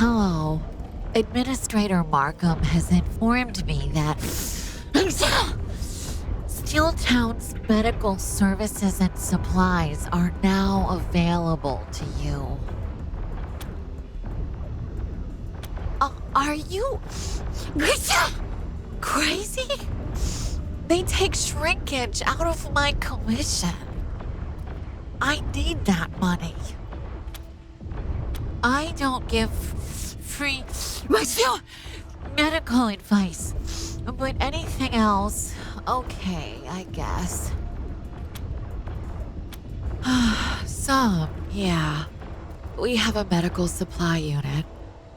Hello. Administrator Markham has informed me that Steeltown's medical services and supplies are now available to you. Are you crazy? They take shrinkage out of my commission. I need that money. I don't give free medical advice, but anything else, okay, I guess. Yeah. We have a medical supply unit.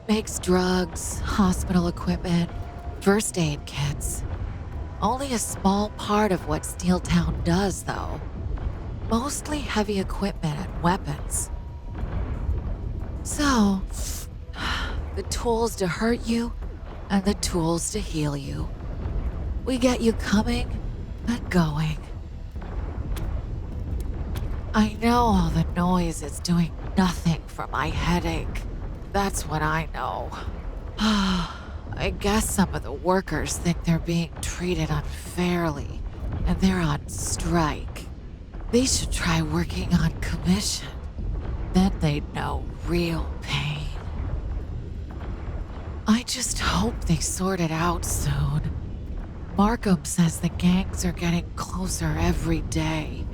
Makes drugs, hospital equipment, first aid kits. Only a small part of what Steeltown does, though. Mostly heavy equipment and weapons. So, the tools to hurt you and the tools to heal you. We get you coming and going. I know all the noise is doing nothing for my headache. That's what I know. I guess some of the workers think they're being treated unfairly, and they're on strike. They should try working on commission. Then they'd know real pain. I just hope they sort it out soon. Markham says the gangs are getting closer every day.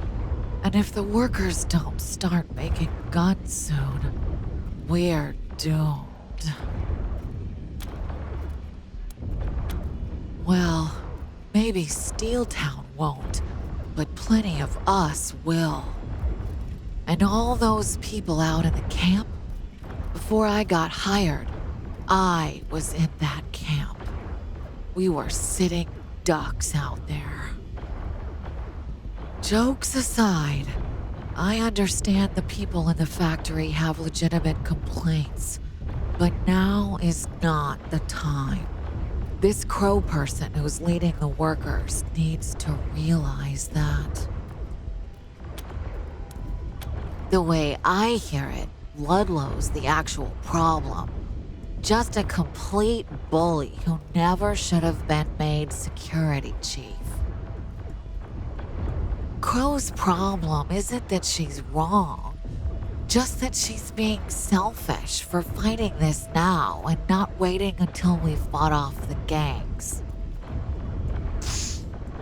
And if the workers don't start making guns soon, we're doomed. Well, maybe Steeltown won't, but plenty of us will. And all those people out in the camp, before I got hired, I was in that camp. We were sitting ducks out there. Jokes aside, I understand the people in the factory have legitimate complaints, but now is not the time. This Crow person who's leading the workers needs to realize that. The way I hear it, Ludlow's the actual problem. Just a complete bully who never should have been made security chief. Crow's problem isn't that she's wrong, just that she's being selfish for fighting this now and not waiting until we fought off the gangs.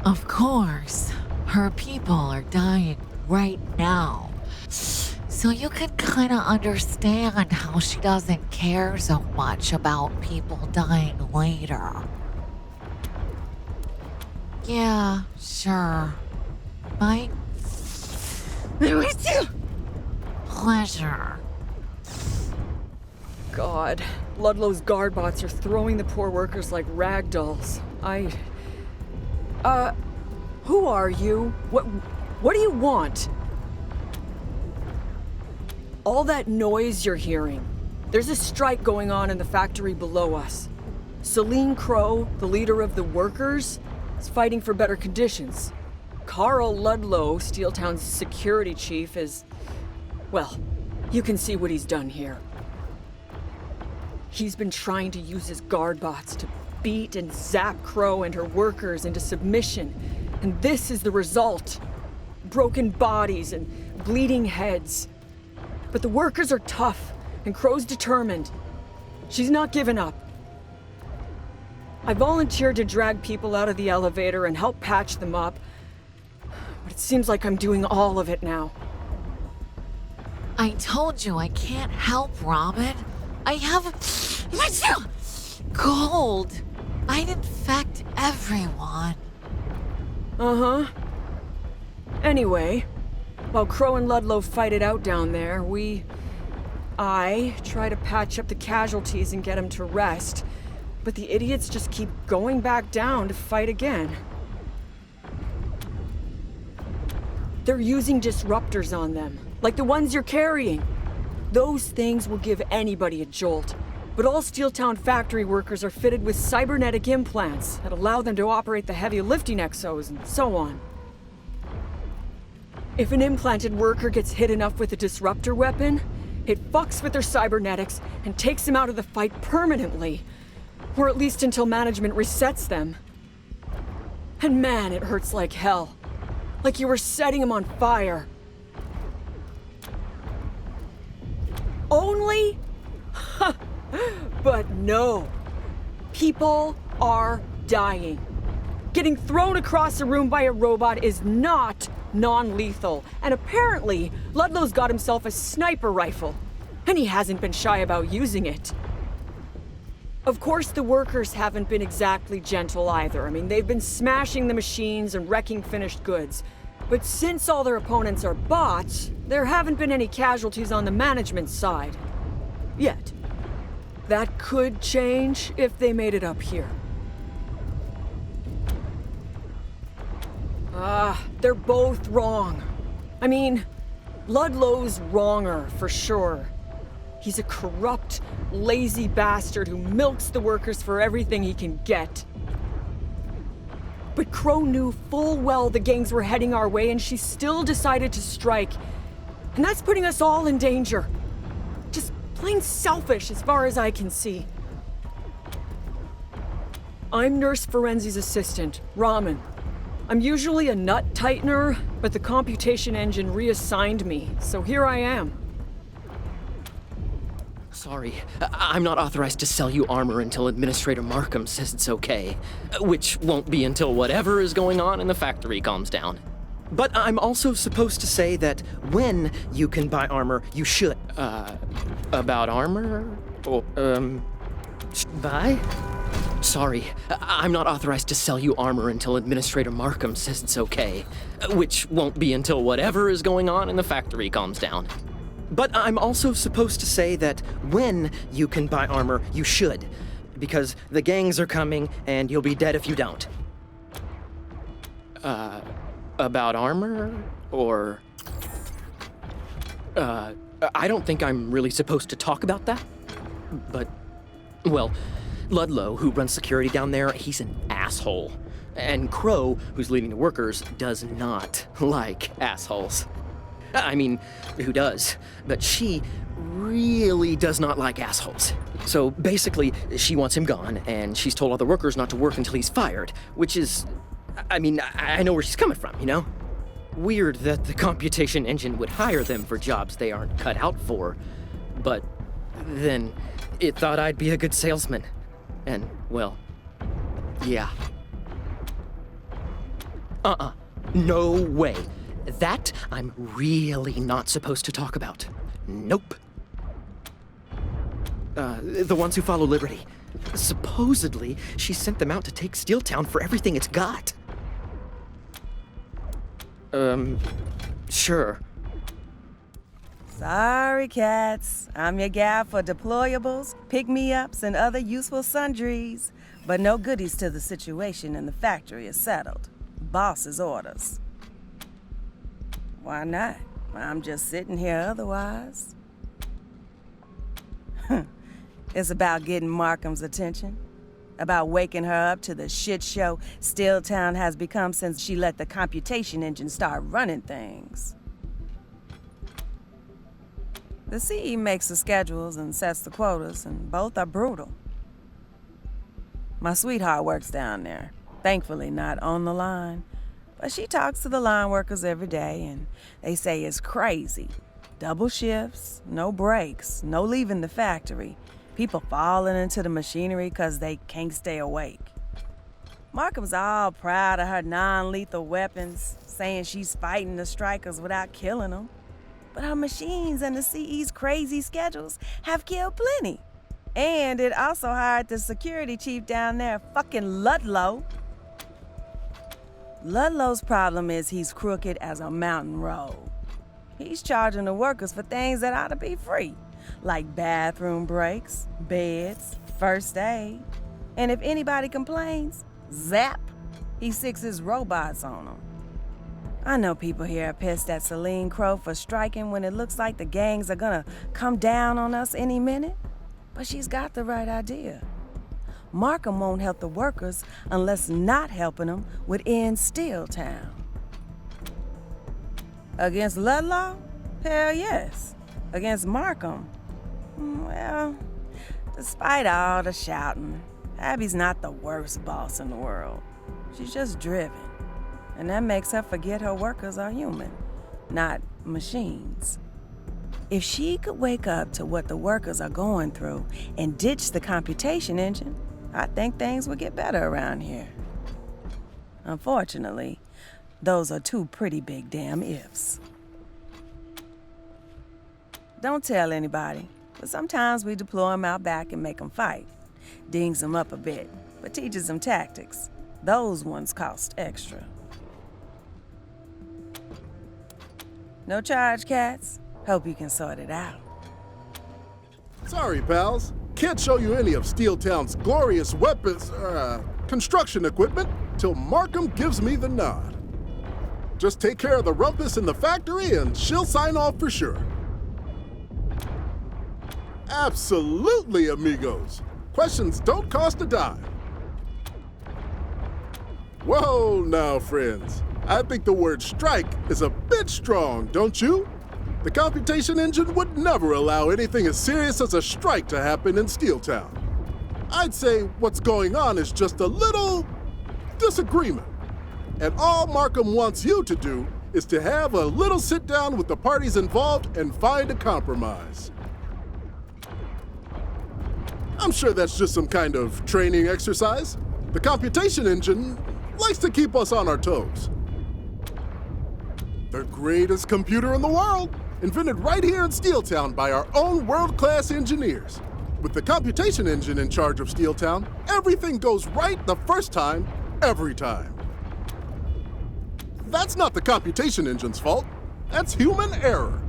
Of course, her people are dying right now, so you can kinda understand how she doesn't care so much about people dying later. Yeah, sure. My pleasure. God, Ludlow's guard bots are throwing the poor workers like rag dolls. Who are you? What do you want? All that noise you're hearing. There's a strike going on in the factory below us. Celine Crow, the leader of the workers, is fighting for better conditions. Carl Ludlow, Steeltown's security chief, is... well, you can see what he's done here. He's been trying to use his guard bots to beat and zap Crow and her workers into submission, and this is the result. Broken bodies and bleeding heads. But the workers are tough, and Crow's determined. She's not given up. I volunteered to drag people out of the elevator and help patch them up, but it seems like I'm doing all of it now. I told you I can't help, Robin. I have cold. I'd infect everyone. Uh-huh. Anyway, while Crow and Ludlow fight it out down there, I try to patch up the casualties and get them to rest, but the idiots just keep going back down to fight again. They're using disruptors on them, like the ones you're carrying. Those things will give anybody a jolt, but all Steeltown factory workers are fitted with cybernetic implants that allow them to operate the heavy lifting exos and so on. If an implanted worker gets hit enough with a disruptor weapon, It fucks with their cybernetics and takes them out of the fight permanently. Or at least until management resets them. And man, it hurts like hell. Like you were setting them on fire. Only? But no. People are dying. Getting thrown across a room by a robot is not non-lethal. And apparently, Ludlow's got himself a sniper rifle. And he hasn't been shy about using it. Of course, the workers haven't been exactly gentle either. I mean, they've been smashing the machines and wrecking finished goods. But since all their opponents are bots, there haven't been any casualties on the management side. Yet. That could change if they made it up here. They're both wrong. I mean, Ludlow's wronger, for sure. He's a corrupt, lazy bastard who milks the workers for everything he can get. But Crow knew full well the gangs were heading our way and she still decided to strike. And that's putting us all in danger. Just plain selfish as far as I can see. I'm Nurse Ferenzi's assistant, Raman. I'm usually a nut tightener, but the computation engine reassigned me, so here I am. Sorry, I'm not authorized to sell you armor until Administrator Markham says it's okay. Which won't be until whatever is going on in the factory calms down. But I'm also supposed to say that when you can buy armor, you should. About armor? Or, buy? Sorry, I'm not authorized to sell you armor until Administrator Markham says it's okay. Which won't be until whatever is going on in the factory calms down. But I'm also supposed to say that when you can buy armor, you should. Because the gangs are coming, and you'll be dead if you don't. About armor? Or... I don't think I'm really supposed to talk about that. But, well, Ludlow, who runs security down there, he's an asshole. And Crow, who's leading the workers, does not like assholes. I mean, who does? But she really does not like assholes. So basically, she wants him gone, and she's told all the workers not to work until he's fired, which is... I mean, I know where she's coming from, you know? Weird that the computation engine would hire them for jobs they aren't cut out for. But then it thought I'd be a good salesman. And, well, yeah. No way. That I'm really not supposed to talk about. Nope. The ones who follow Liberty. Supposedly, she sent them out to take Steeltown for everything it's got. Sure. Sorry, cats. I'm your gal for deployables, pick-me-ups, and other useful sundries. But no goodies till the situation in the factory is settled. Boss's orders. Why not? I'm just sitting here otherwise. It's about getting Markham's attention. About waking her up to the shit show Steeltown has become since she let the computation engine start running things. The CE makes the schedules and sets the quotas, and both are brutal. My sweetheart works down there. Thankfully not on the line. But she talks to the line workers every day, and they say it's crazy. Double shifts, no breaks, no leaving the factory. People falling into the machinery because they can't stay awake. Markham's all proud of her non-lethal weapons, saying she's fighting the strikers without killing them. But her machines and the CE's crazy schedules have killed plenty. And it also hired the security chief down there, fucking Ludlow. Ludlow's problem is he's crooked as a mountain road. He's charging the workers for things that ought to be free, like bathroom breaks, beds, first aid. And if anybody complains, zap, he sicks his robots on them. I know people here are pissed at Celine Crow for striking when it looks like the gangs are gonna come down on us any minute, but she's got the right idea. Markham won't help the workers unless not helping them would end Steeltown. Against Ludlow? Hell yes. Against Markham? Well, despite all the shouting, Abby's not the worst boss in the world. She's just driven. And that makes her forget her workers are human, not machines. If she could wake up to what the workers are going through and ditch the computation engine, I think things would get better around here. Unfortunately, those are two pretty big damn ifs. Don't tell anybody, but sometimes we deploy them out back and make them fight. Dings them up a bit, but teaches them tactics. Those ones cost extra. No charge, cats. Hope you can sort it out. Sorry, pals. Can't show you any of Steeltown's glorious weapons, construction equipment till Markham gives me the nod. Just take care of the rumpus in the factory and she'll sign off for sure. Absolutely, amigos. Questions don't cost a dime. Whoa now, friends. I think the word strike is a bit strong, don't you? The computation engine would never allow anything as serious as a strike to happen in Steeltown. I'd say what's going on is just a little disagreement. And all Markham wants you to do is to have a little sit down with the parties involved and find a compromise. I'm sure that's just some kind of training exercise. The computation engine likes to keep us on our toes. The greatest computer in the world, invented right here in Steeltown by our own world-class engineers. With the computation engine in charge of Steeltown, everything goes right the first time, every time. That's not the computation engine's fault. That's human error.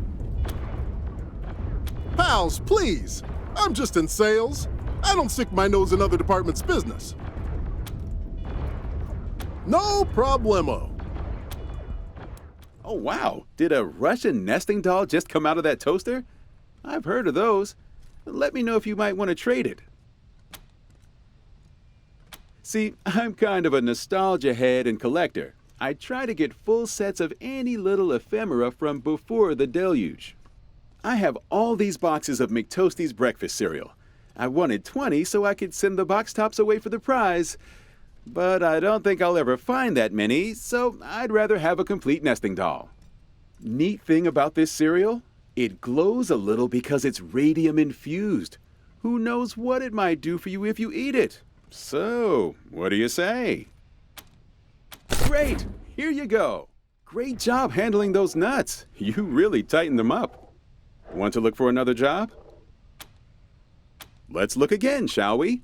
Pals, please. I'm just in sales. I don't stick my nose in other departments' business. No problemo. Oh, wow. Did a Russian nesting doll just come out of that toaster? I've heard of those. Let me know if you might want to trade it. See, I'm kind of a nostalgia head and collector. I try to get full sets of any little ephemera from before the deluge. I have all these boxes of McToastie's breakfast cereal. I wanted 20 so I could send the box tops away for the prize. But I don't think I'll ever find that many, so I'd rather have a complete nesting doll. Neat thing about this cereal? It glows a little because it's radium infused. Who knows what it might do for you if you eat it? So, what do you say? Great! Here you go! Great job handling those nuts. You really tightened them up. Want to look for another job? Let's look again, shall we?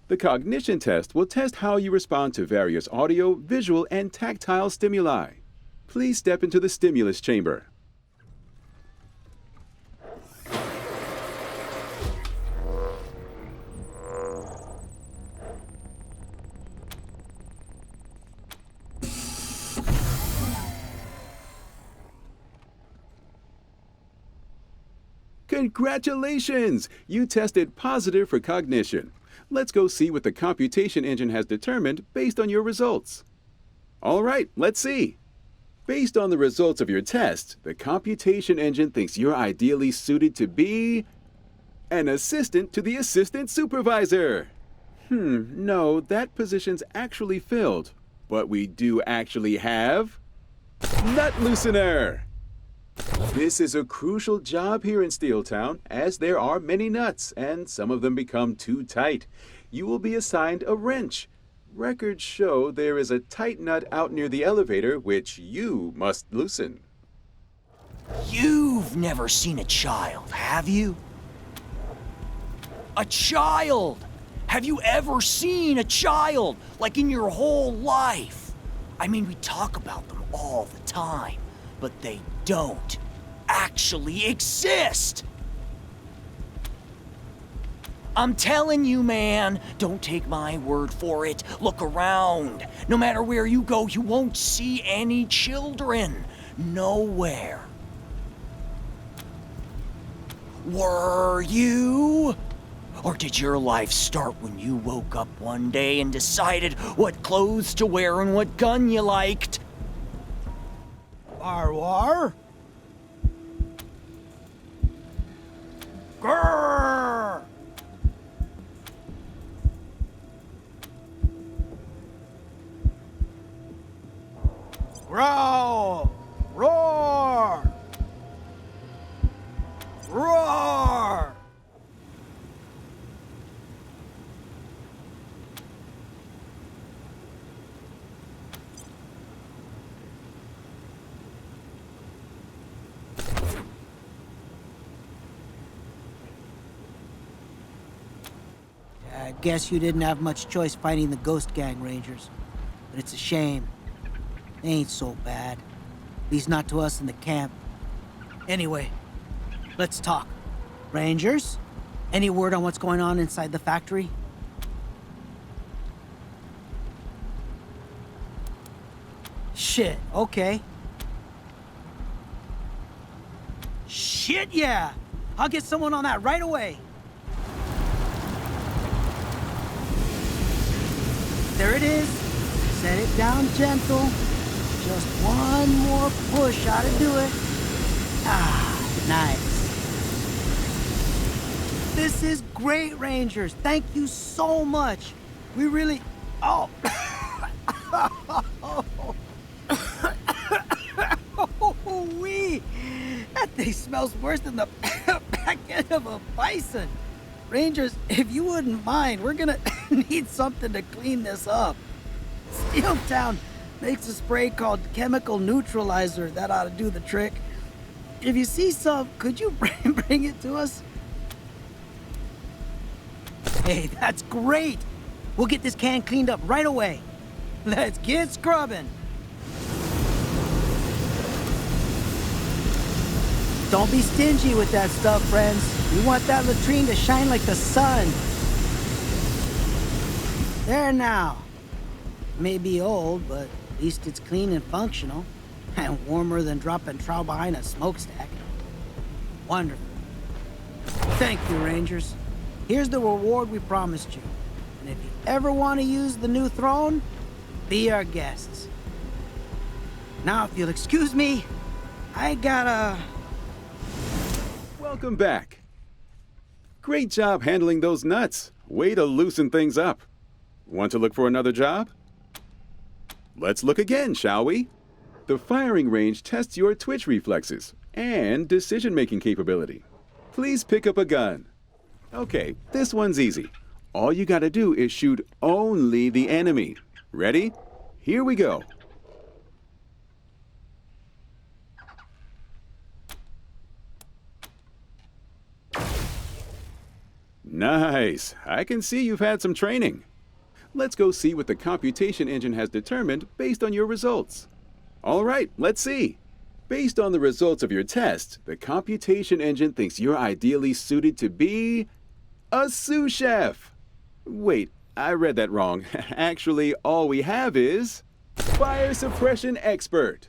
The cognition test will test how you respond to various audio, visual, and tactile stimuli. Please step into the stimulus chamber. Congratulations! You tested positive for cognition. Let's go see what the computation engine has determined based on your results. All right, let's see. Based on the results of your test, the computation engine thinks you're ideally suited to be an assistant to the assistant supervisor. No, that position's actually filled. But we do actually have nut loosener. This is a crucial job here in Steeltown, as there are many nuts, and some of them become too tight. You will be assigned a wrench. Records show there is a tight nut out near the elevator, which you must loosen. You've never seen a child, have you? A child! Have you ever seen a child, like in your whole life? I mean, we talk about them all the time, but they don't actually exist. I'm telling you, man, don't take my word for it. Look around. No matter where you go, you won't see any children. Nowhere. Were you? Or did your life start when you woke up one day and decided what clothes to wear and what gun you liked? War? Grrr! Growl! Roar! Roar! I guess you didn't have much choice fighting the Ghost Gang Rangers. But it's a shame. They ain't so bad. At least not to us in the camp. Anyway, let's talk. Rangers, any word on what's going on inside the factory? Shit, okay. Shit, yeah! I'll get someone on that right away. There it is. Set it down gentle. Just one more push ought to do it. Ah, nice. This is great, Rangers. Thank you so much. We really... Oh. Wee. That thing smells worse than the back end of a bison. Rangers, if you wouldn't mind, we're gonna need something to clean this up. Steeltown makes a spray called chemical neutralizer that ought to do the trick. If you see some, could you bring it to us? Hey, that's great. We'll get this can cleaned up right away. Let's get scrubbing. Don't be stingy with that stuff, friends. We want that latrine to shine like the sun. There now. May be old, but at least it's clean and functional. And warmer than dropping trout behind a smokestack. Wonderful. Thank you, Rangers. Here's the reward we promised you. And if you ever want to use the new throne, be our guests. Now, if you'll excuse me, I gotta... Welcome back. Great job handling those nuts. Way to loosen things up. Want to look for another job? Let's look again, shall we? The firing range tests your twitch reflexes and decision-making capability. Please pick up a gun. Okay, this one's easy. All you gotta do is shoot only the enemy. Ready? Here we go. Nice. I can see you've had some training. Let's go see what the computation engine has determined based on your results. All right, let's see. Based on the results of your test, the computation engine thinks you're ideally suited to be a sous chef. Wait, I read that wrong. Actually, all we have is fire suppression expert.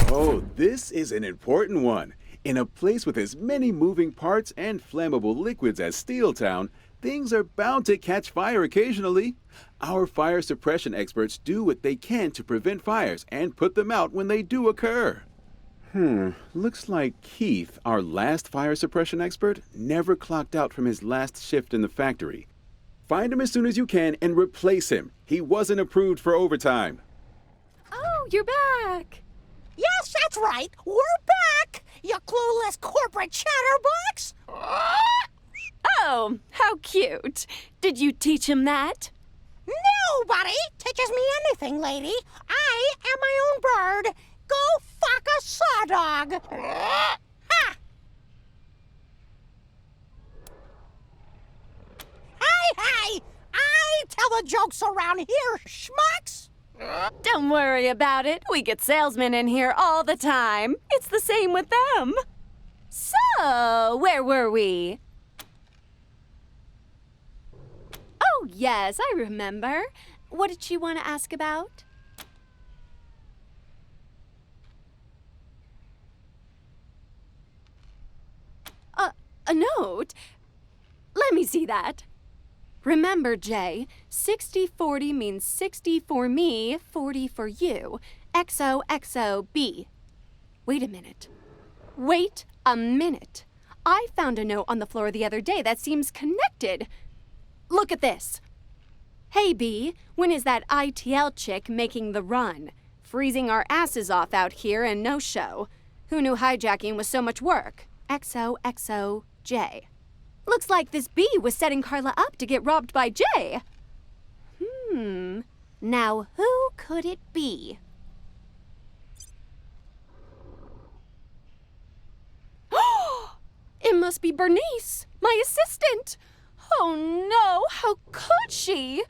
Oh, this is an important one. In a place with as many moving parts and flammable liquids as Steeltown, things are bound to catch fire occasionally. Our fire suppression experts do what they can to prevent fires and put them out when they do occur. Looks like Keith, our last fire suppression expert, never clocked out from his last shift in the factory. Find him as soon as you can and replace him. He wasn't approved for overtime. Oh, you're back. Yes, that's right. We're back, you clueless corporate chatterbox. Oh, how cute. Did you teach him that? Nobody teaches me anything, lady. I am my own bird. Go fuck a saw dog. Ha! Hey! I tell the jokes around here, schmucks. Don't worry about it. We get salesmen in here all the time. It's the same with them. So, where were we? Oh, yes, I remember. What did she want to ask about? A note? Let me see that. Remember, Jay, 60-40 means 60 for me, 40 for you. XOXOB. Wait a minute. I found a note on the floor the other day that seems connected. Look at this. Hey, B, when is that ITL chick making the run? Freezing our asses off out here and no show. Who knew hijacking was so much work? XOXOJ. Looks like this B was setting Carla up to get robbed by J. Now who could it be? It must be Bernice, my assistant. Oh no, how could she?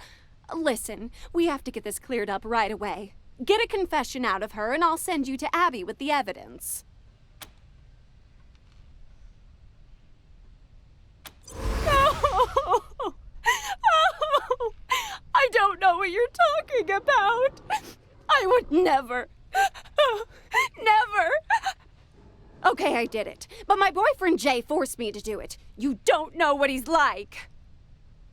Listen, we have to get this cleared up right away. Get a confession out of her and I'll send you to Abby with the evidence. Oh, I don't know what you're talking about. I would never. Never. Okay, I did it. But my boyfriend Jay forced me to do it. You don't know what he's like.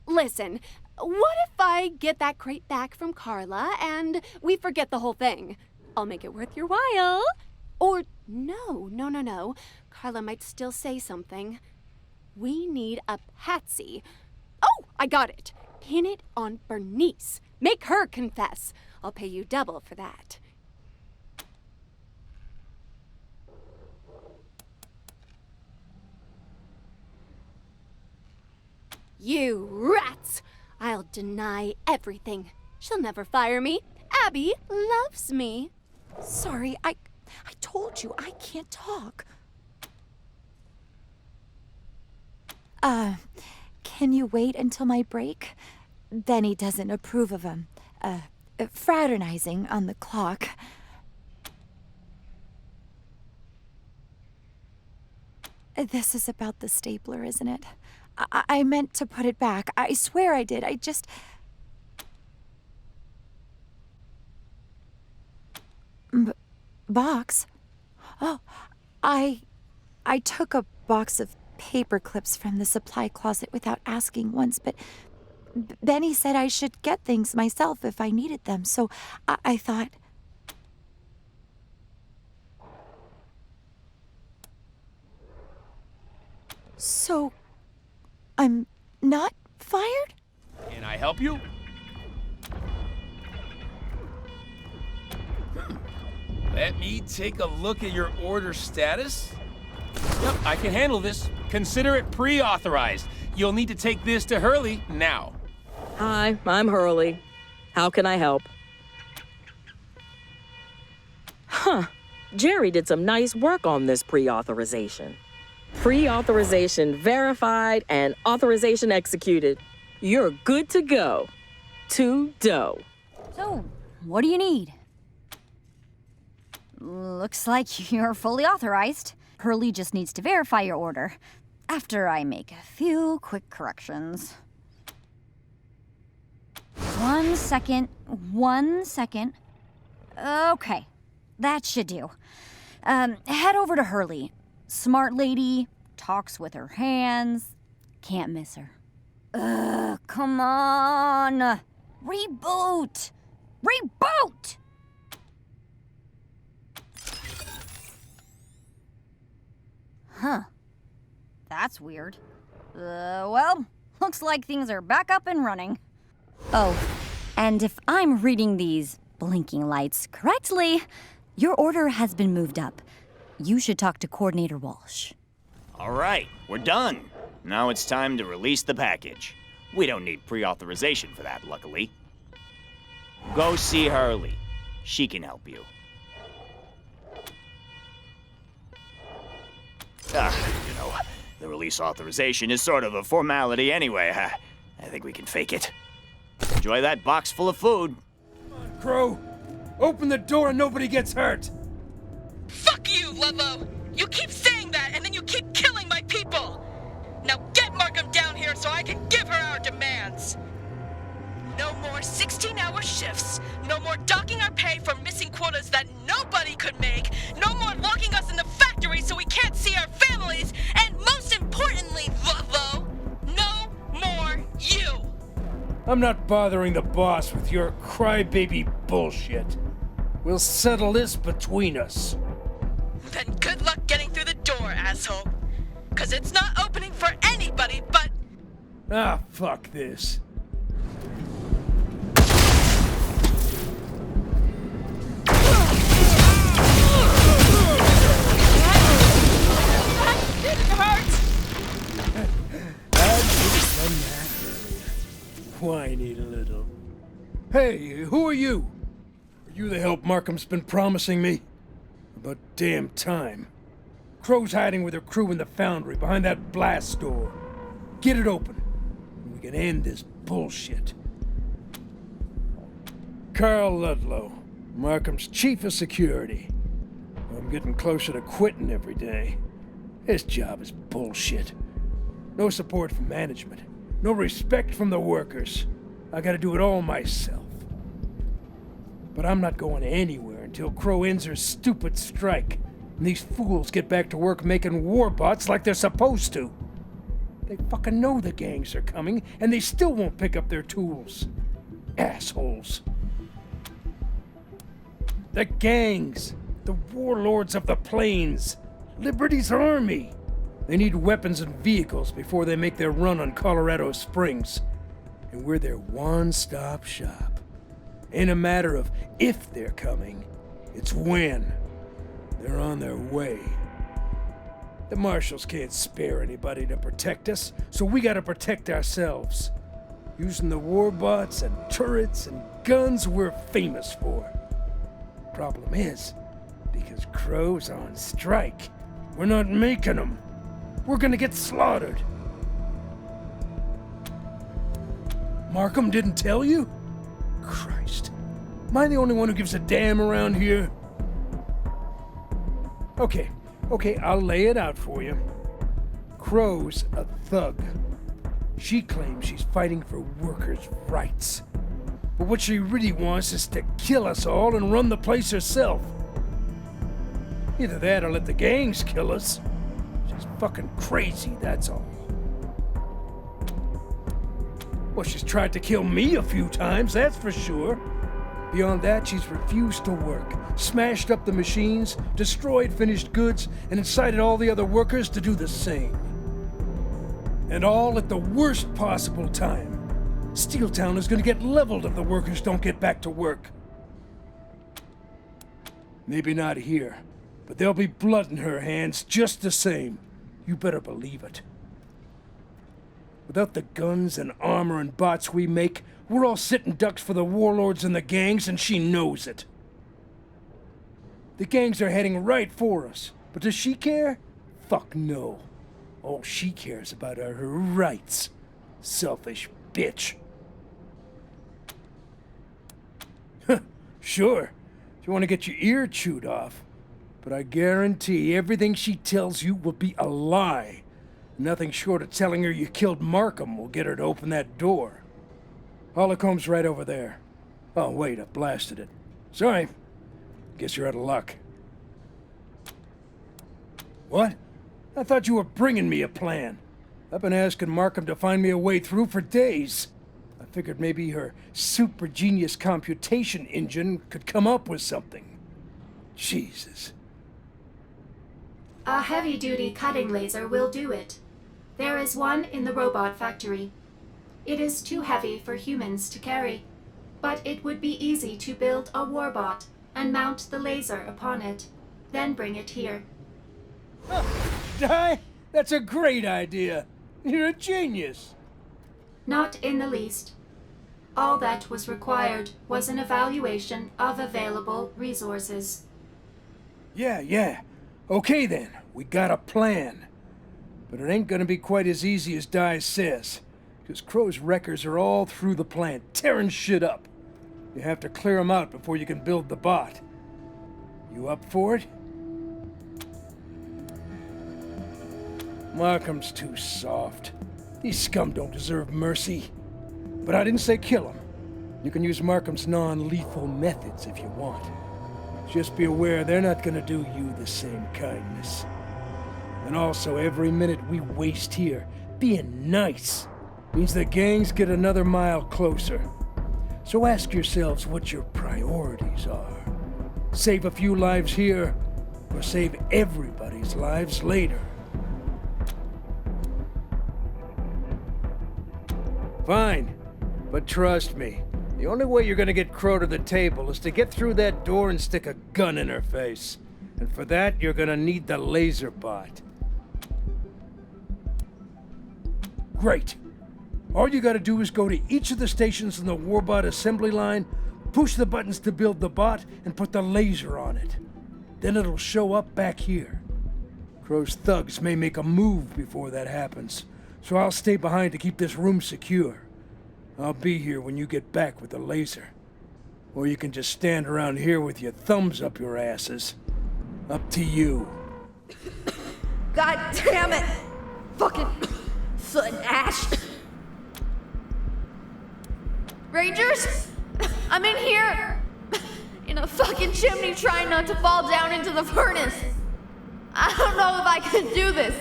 Listen, what if I get that crate back from Carla and we forget the whole thing? I'll make it worth your while. Or no. Carla might still say something. We need a patsy. Oh, I got it. Pin it on Bernice. Make her confess. I'll pay you double for that. You rats! I'll deny everything. She'll never fire me. Abby loves me. Sorry, I told you I can't talk. Can you wait until my break? Benny doesn't approve of fraternizing on the clock. This is about the stapler, isn't it? I meant to put it back. I swear I did. I just... Box? Oh, I took a box of paper clips from the supply closet without asking once, but Benny said I should get things myself if I needed them, so I thought... So, I'm not fired? Can I help you? Let me take a look at your order status. Yep, I can handle this. Consider it pre-authorized. You'll need to take this to Hurley now. Hi, I'm Hurley. How can I help? Huh. Jerry did some nice work on this pre-authorization. Pre-authorization verified and authorization executed. You're good to go. To dough. So, what do you need? Looks like you're fully authorized. Hurley just needs to verify your order, after I make a few quick corrections. 1 second. Okay, that should do. Head over to Hurley. Smart lady, talks with her hands. Can't miss her. Come on! Reboot! Reboot! Huh. That's weird. Well, looks like things are back up and running. Oh, and if I'm reading these blinking lights correctly, your order has been moved up. You should talk to Coordinator Walsh. All right, we're done. Now it's time to release the package. We don't need pre-authorization for that, luckily. Go see Hurley. She can help you. The release authorization is sort of a formality anyway. I think we can fake it. Enjoy that box full of food. Come on, Crow. Open the door and nobody gets hurt. Fuck you, Ludlow! You keep saying that, and then you keep killing my people! Now get Markham down here so I can give her our demands! No more 16-hour shifts, no more docking our pay for missing quotas that nobody could make, no more locking us in the factory so we can't see our families, and most importantly, Ludlow, no more you! I'm not bothering the boss with your crybaby bullshit. We'll settle this between us. Then good luck getting through the door, asshole. 'cause it's not opening for anybody but... Ah, fuck this. It hurts! I should have done that earlier. Whiny little. Hey, who are you? Are you the help Markham's been promising me? About damn time. Crow's hiding with her crew in the foundry behind that blast door. Get it open. We can end this bullshit. Carl Ludlow, Markham's chief of security. I'm getting closer to quitting every day. This job is bullshit. No support from management. No respect from the workers. I gotta do it all myself. But I'm not going anywhere until Crow ends her stupid strike, and these fools get back to work making war bots like they're supposed to. They fucking know the gangs are coming, and they still won't pick up their tools. Assholes. The gangs. The warlords of the plains. Liberty's army. They need weapons and vehicles before they make their run on Colorado Springs. And we're their one-stop shop. Ain't a matter of if they're coming, it's when. They're on their way. The marshals can't spare anybody to protect us, so we gotta protect ourselves. Using the warbots and turrets and guns we're famous for. Problem is, because Crow's on strike, we're not making them. We're gonna get slaughtered. Markham didn't tell you? Christ. Am I the only one who gives a damn around here? Okay, I'll lay it out for you. Crow's a thug. She claims she's fighting for workers' rights. But what she really wants is to kill us all and run the place herself. Either that or let the gangs kill us. She's fucking crazy, that's all. Well, she's tried to kill me a few times, that's for sure. Beyond that, she's refused to work, smashed up the machines, destroyed finished goods, and incited all the other workers to do the same. And all at the worst possible time. Steeltown is gonna get leveled if the workers don't get back to work. Maybe not here, but there'll be blood in her hands just the same. You better believe it. Without the guns and armor and bots we make, we're all sitting ducks for the warlords and the gangs, and she knows it. The gangs are heading right for us, but does she care? Fuck no. All she cares about are her rights. Selfish bitch. Sure, you want to get your ear chewed off, but I guarantee everything she tells you will be a lie. Nothing short of telling her you killed Markham will get her to open that door. Holocom's right over there. Oh, wait, I blasted it. Sorry. Guess you're out of luck. What? I thought you were bringing me a plan. I've been asking Markham to find me a way through for days. I figured maybe her super genius computation engine could come up with something. Jesus. A heavy-duty cutting laser will do it. There is one in the robot factory. It is too heavy for humans to carry, but it would be easy to build a warbot and mount the laser upon it, then bring it here. Di, that's a great idea. You're a genius. Not in the least. All that was required was an evaluation of available resources. Yeah. Okay then, we got a plan. But it ain't gonna be quite as easy as Di says, because Crow's wreckers are all through the plant, tearing shit up. You have to clear them out before you can build the bot. You up for it? Markham's too soft. These scum don't deserve mercy. But I didn't say kill him. You can use Markham's non-lethal methods if you want. Just be aware they're not gonna do you the same kindness. And also, every minute we waste here being nice means the gangs get another mile closer. So ask yourselves what your priorities are. Save a few lives here, or save everybody's lives later. Fine. But trust me, the only way you're gonna get Crow to the table is to get through that door and stick a gun in her face. And for that, you're gonna need the laser bot. Great. All you gotta do is go to each of the stations in the warbot assembly line, push the buttons to build the bot, and put the laser on it. Then it'll show up back here. Crow's thugs may make a move before that happens, so I'll stay behind to keep this room secure. I'll be here when you get back with the laser. Or you can just stand around here with your thumbs up your asses. Up to you. God damn it! Fucking soot and ash. Rangers? I'm in here! In a fucking chimney trying not to fall down into the furnace. I don't know if I can do this.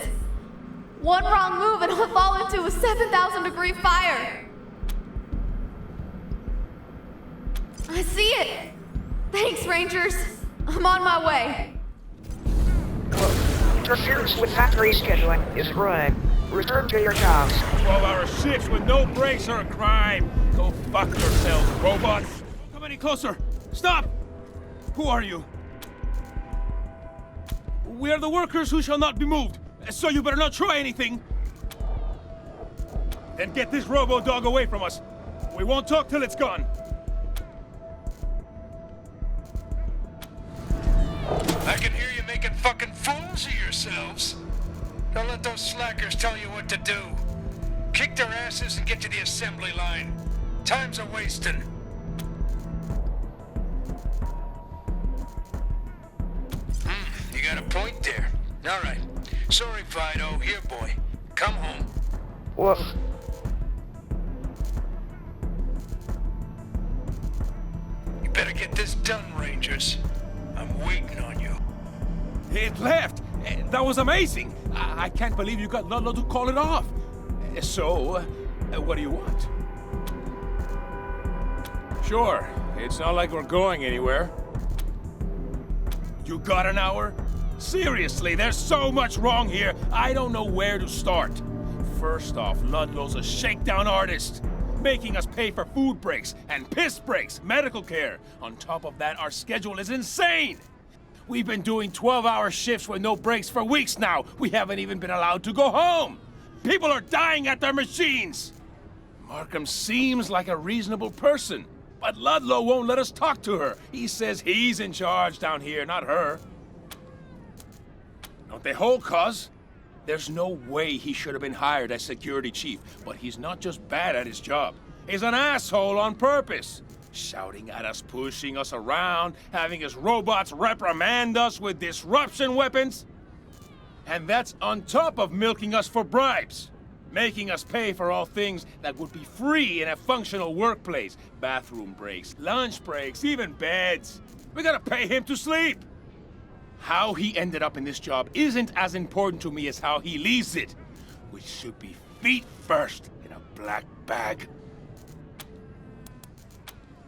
One wrong move and I'll fall into a 7,000-degree fire. I see it. Thanks, Rangers. I'm on my way. Interference with factory scheduling is red. Return to your jobs. 12-hour shifts with no breaks are a crime. Go fuck yourselves, robots. Don't come any closer. Stop! Who are you? We are the workers who shall not be moved, so you better not try anything. Then get this robo-dog away from us. We won't talk till it's gone. I can hear you making fucking fools of yourselves. Don't let those slackers tell you what to do. Kick their asses and get to the assembly line. Time's a wasting. You got a point there. All right. Sorry, Fido. Here, boy. Come home. Woof. You better get this done, Rangers. I'm waiting on you. It left. That was amazing. I can't believe you got Ludlow to call it off. So, what do you want? Sure. It's not like we're going anywhere. You got an hour? Seriously, there's so much wrong here, I don't know where to start. First off, Ludlow's a shakedown artist, making us pay for food breaks and piss breaks, medical care. On top of that, our schedule is insane. We've been doing 12-hour shifts with no breaks for weeks now. We haven't even been allowed to go home. People are dying at their machines. Markham seems like a reasonable person, but Ludlow won't let us talk to her. He says he's in charge down here, not her. Don't they hold, cuz? There's no way he should have been hired as security chief, but he's not just bad at his job. He's an asshole on purpose. Shouting at us, pushing us around, having his robots reprimand us with disruption weapons. And that's on top of milking us for bribes. Making us pay for all things that would be free in a functional workplace. Bathroom breaks, lunch breaks, even beds. We gotta pay him to sleep. How he ended up in this job isn't as important to me as how he leaves it, which should be feet first in a black bag.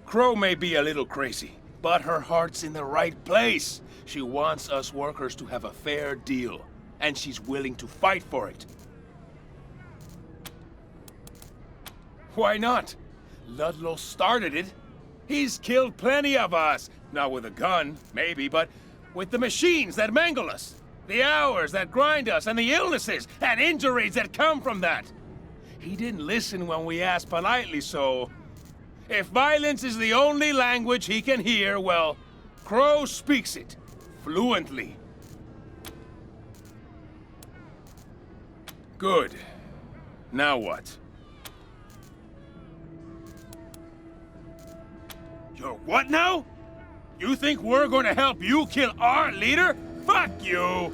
Crow may be a little crazy, but her heart's in the right place. She wants us workers to have a fair deal, and she's willing to fight for it. Why not? Ludlow started it. He's killed plenty of us. Not with a gun, maybe, but with the machines that mangle us. The hours that grind us, and the illnesses and injuries that come from that. He didn't listen when we asked politely, so... If violence is the only language he can hear, well, Crow speaks it fluently. Good. Now what? You're what now? You think we're gonna help you kill our leader? Fuck you!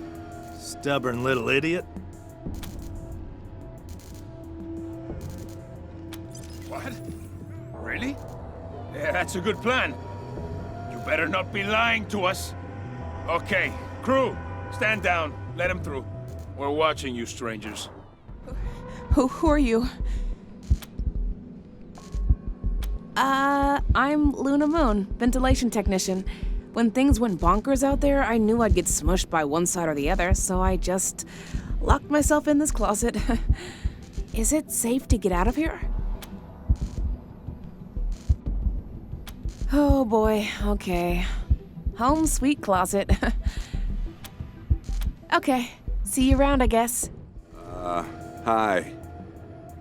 Stubborn little idiot. What? Really? Yeah, that's a good plan. You better not be lying to us. Okay, crew, stand down. Let him through. We're watching you, strangers. Who are you? I'm Luna Moon, ventilation technician. When things went bonkers out there, I knew I'd get smushed by one side or the other, so I just locked myself in this closet. Is it safe to get out of here? Oh boy, okay. Home sweet closet. Okay, see you around, I guess. Hi.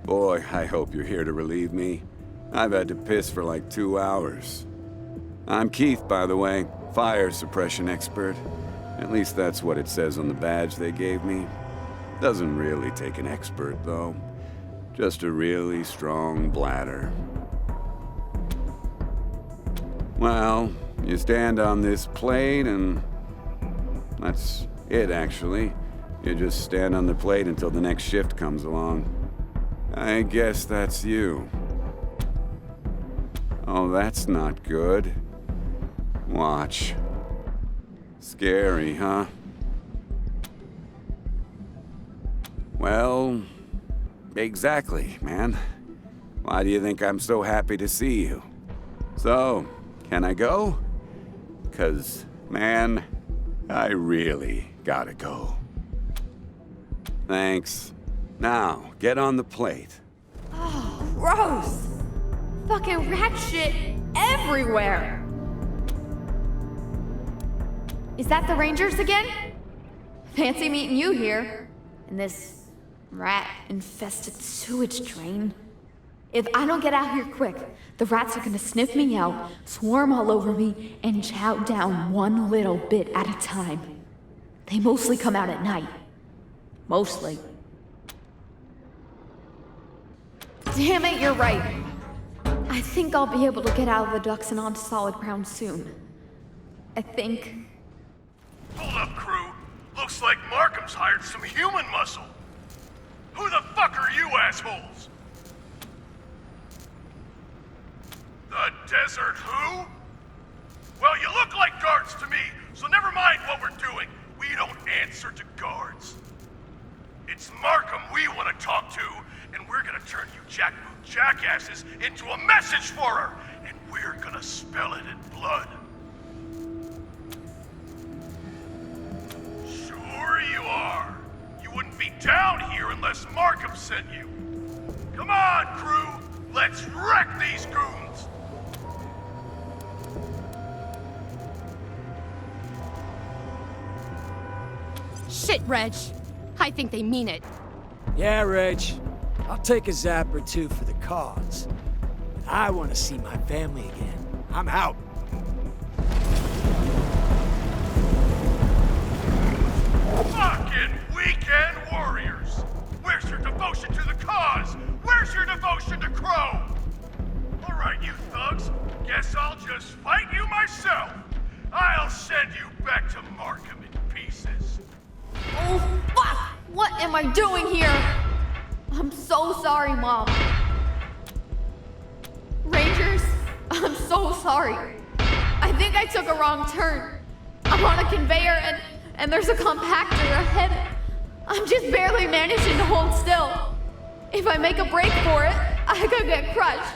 Boy, I hope you're here to relieve me. I've had to piss for like 2 hours. I'm Keith, by the way, fire suppression expert. At least that's what it says on the badge they gave me. Doesn't really take an expert, though. Just a really strong bladder. Well, you stand on this plate and... that's it, actually. You just stand on the plate until the next shift comes along. I guess that's you. Oh, that's not good. Watch. Scary, huh? Well, exactly, man. Why do you think I'm so happy to see you? So, can I go? 'Cause, man, I really gotta go. Thanks. Now, get on the plate. Oh, gross! Fucking rat shit everywhere! Is that the Rangers again? Fancy meeting you here. In this rat-infested sewage drain. If I don't get out here quick, the rats are gonna sniff me out, swarm all over me, and chow down one little bit at a time. They mostly come out at night. Mostly. Damn it, you're right. I think I'll be able to get out of the ducts and onto solid ground soon. I think. Hold up, crew. Looks like Markham's hired some human muscle. Who the fuck are you assholes? The desert who? Well, you look like guards to me, so never mind what we're doing. We don't answer to guards. It's Markham we want to talk to, and we're gonna turn you jackboot jackasses into a message for her, and we're gonna spell it in blood. Sure you are. You wouldn't be down here unless Markham sent you. Come on, crew. Let's wreck these goons. Shit, Reg. I think they mean it. Yeah, Reg. I'll take a zap or two for the cause. But I want to see my family again. I'm out. Fucking weekend warriors! Where's your devotion to the cause? Where's your devotion to Crow? All right, you thugs. Guess I'll just fight you myself. I'll send you back to Markham in pieces. Oh, fuck! What am I doing here? I'm so sorry, Mom. Rangers, I'm so sorry. I think I took a wrong turn. I'm on a conveyor and there's a compactor ahead. I'm just barely managing to hold still. If I make a break for it, I could get crushed.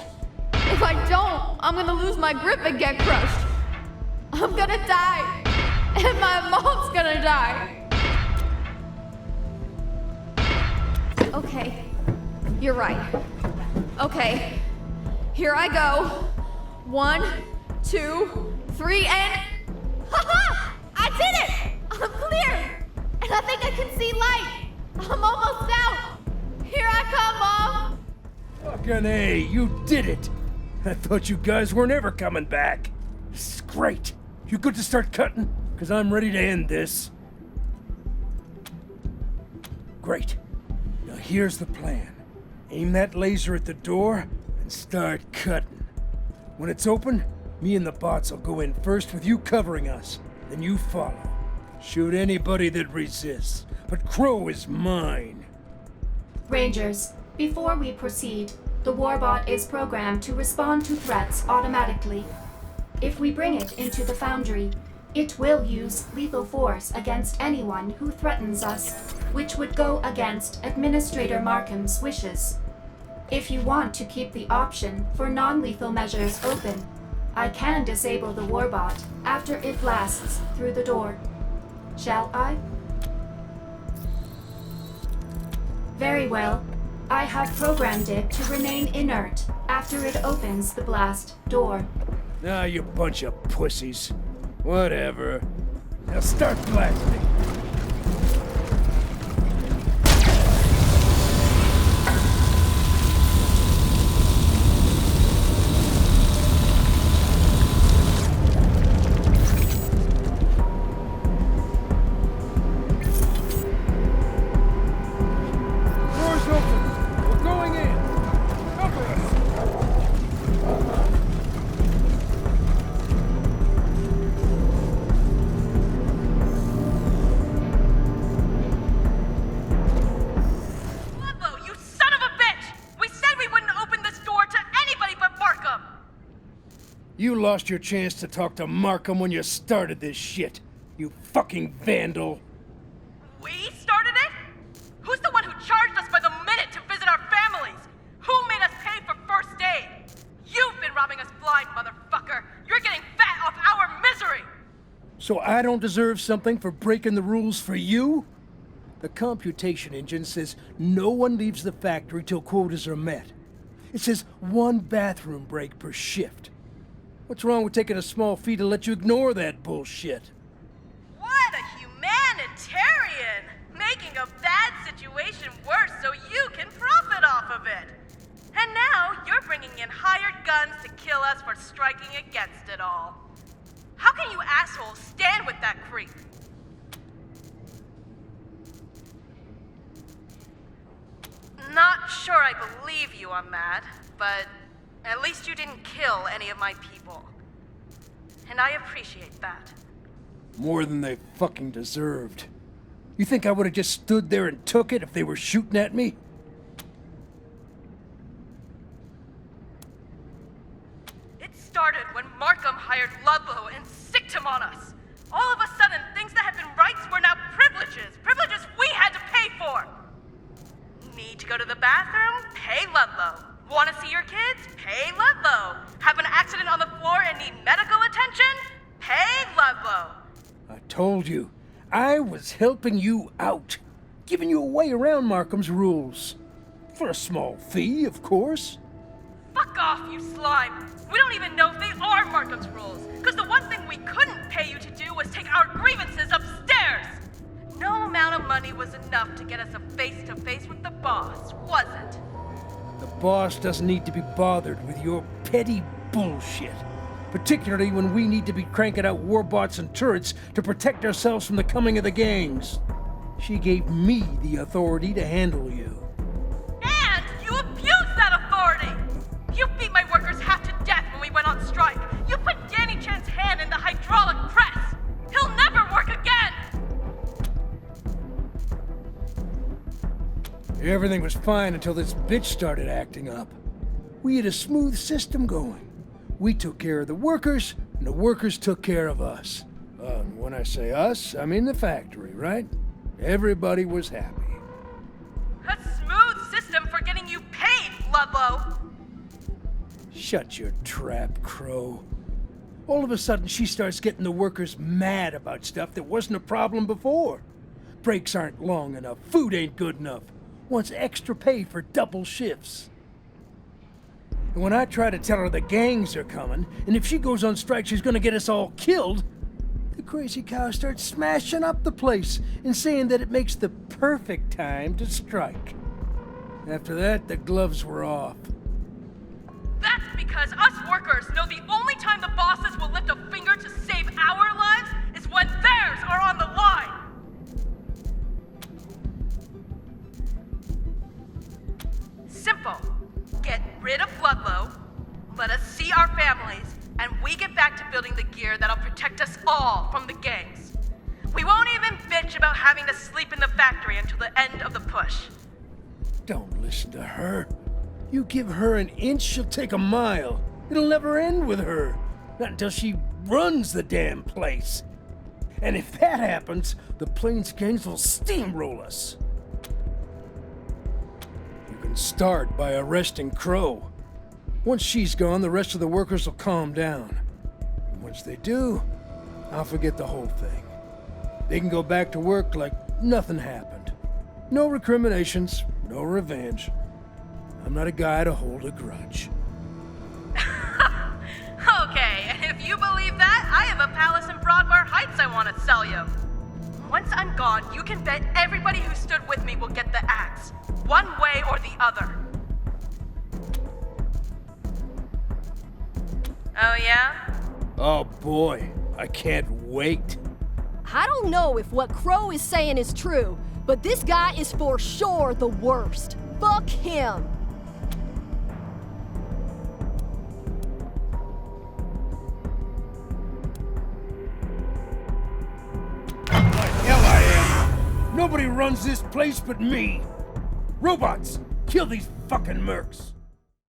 If I don't, I'm gonna lose my grip and get crushed. I'm gonna die. And my mom's gonna die. Okay, you're right. Okay, here I go. 1, 2, 3, and... Ha-ha! I did it! I'm clear! And I think I can see light! I'm almost out! Here I come, Mom! Fucking A, you did it! I thought you guys weren't ever coming back. This is great. You good to start cutting? Because I'm ready to end this. Great. Now here's the plan. Aim that laser at the door and start cutting. When it's open, me and the bots will go in first with you covering us. Then you follow. Shoot anybody that resists. But Crow is mine. Rangers, before we proceed, the warbot is programmed to respond to threats automatically. If we bring it into the foundry, it will use lethal force against anyone who threatens us, which would go against Administrator Markham's wishes. If you want to keep the option for non-lethal measures open, I can disable the warbot after it blasts through the door. Shall I? Very well. I have programmed it to remain inert after it opens the blast door. Ah, you bunch of pussies. Whatever. Now start blasting. Doors open. We're going in. Cover us. Ludlow, you son of a bitch! We said we wouldn't open this door to anybody but Markham! You lost your chance to talk to Markham when you started this shit. You fucking vandal. We started it? Who's the one who charged us by the minute to visit our families? Who made us pay for first aid? You've been robbing us blind, motherfucker! You're getting fat off our misery! So I don't deserve something for breaking the rules for you? The computation engine says no one leaves the factory till quotas are met. It says 1 bathroom break per shift. What's wrong with taking a small fee to let you ignore that bullshit? What a humanitarian! Making a bad situation worse so you can profit off of it! And now you're bringing in hired guns to kill us for striking against it all. How can you assholes stand with that creep? Not sure I believe you on that, but at least you didn't kill any of my people. And I appreciate that. More than they fucking deserved. You think I would have just stood there and took it if they were shooting at me? It started when Markham hired Ludlow and sicked him on us. All of a sudden, things that had been rights were now privileges. Privileges we had to pay for. Need to go to the bathroom? Pay Ludlow. Want to see your kids? Pay Ludlow. Have an accident on the floor and need medical attention? Pay Ludlow. I told you, I was helping you out. Giving you a way around Markham's rules. For a small fee, of course. Fuck off, you slime. We don't even know if they are Markham's rules. Because the one thing we couldn't pay you to do was take our grievances upstairs. No amount of money was enough to get us a face-to-face with the boss, was it? The boss doesn't need to be bothered with your petty bullshit. Particularly when we need to be cranking out warbots and turrets to protect ourselves from the coming of the gangs. She gave me the authority to handle you. And you abused that authority! You beat my workers half to death when we went on strike. You put Danny Chan's hand in the hydraulic press. He'll never work again! Everything was fine until this bitch started acting up. We had a smooth system going. We took care of the workers, and the workers took care of us. When I say us, I mean the factory, right? Everybody was happy. A smooth system for getting you paid, Ludlow! Shut your trap, Crow. All of a sudden, she starts getting the workers mad about stuff that wasn't a problem before. Breaks aren't long enough, food ain't good enough. Wants extra pay for double shifts. And when I try to tell her the gangs are coming, and if she goes on strike she's gonna get us all killed, the crazy cow starts smashing up the place and saying that it makes the perfect time to strike. After that, the gloves were off. That's because us workers know the only time the bosses will lift a finger to save our lives is when theirs are on the line! Simple. Get rid of Ludlow, let us see our families, and we get back to building the gear that'll protect us all from the gangs. We won't even bitch about having to sleep in the factory until the end of the push. Don't listen to her. You give her an inch, she'll take a mile. It'll never end with her. Not until she runs the damn place. And if that happens, the Plains gangs will steamroll us. You can start by arresting Crow. Once she's gone, the rest of the workers will calm down. And once they do, I'll forget the whole thing. They can go back to work like nothing happened. No recriminations, no revenge. I'm not a guy to hold a grudge. Okay, believe that? I have a palace in Broadmoor Heights I want to sell you. Once I'm gone, you can bet everybody who stood with me will get the axe. One way or the other. Oh yeah? Oh boy, I can't wait. I don't know if what Crow is saying is true, but this guy is for sure the worst. Fuck him. Hell I am! Nobody runs this place but me! Robots, kill these fucking mercs!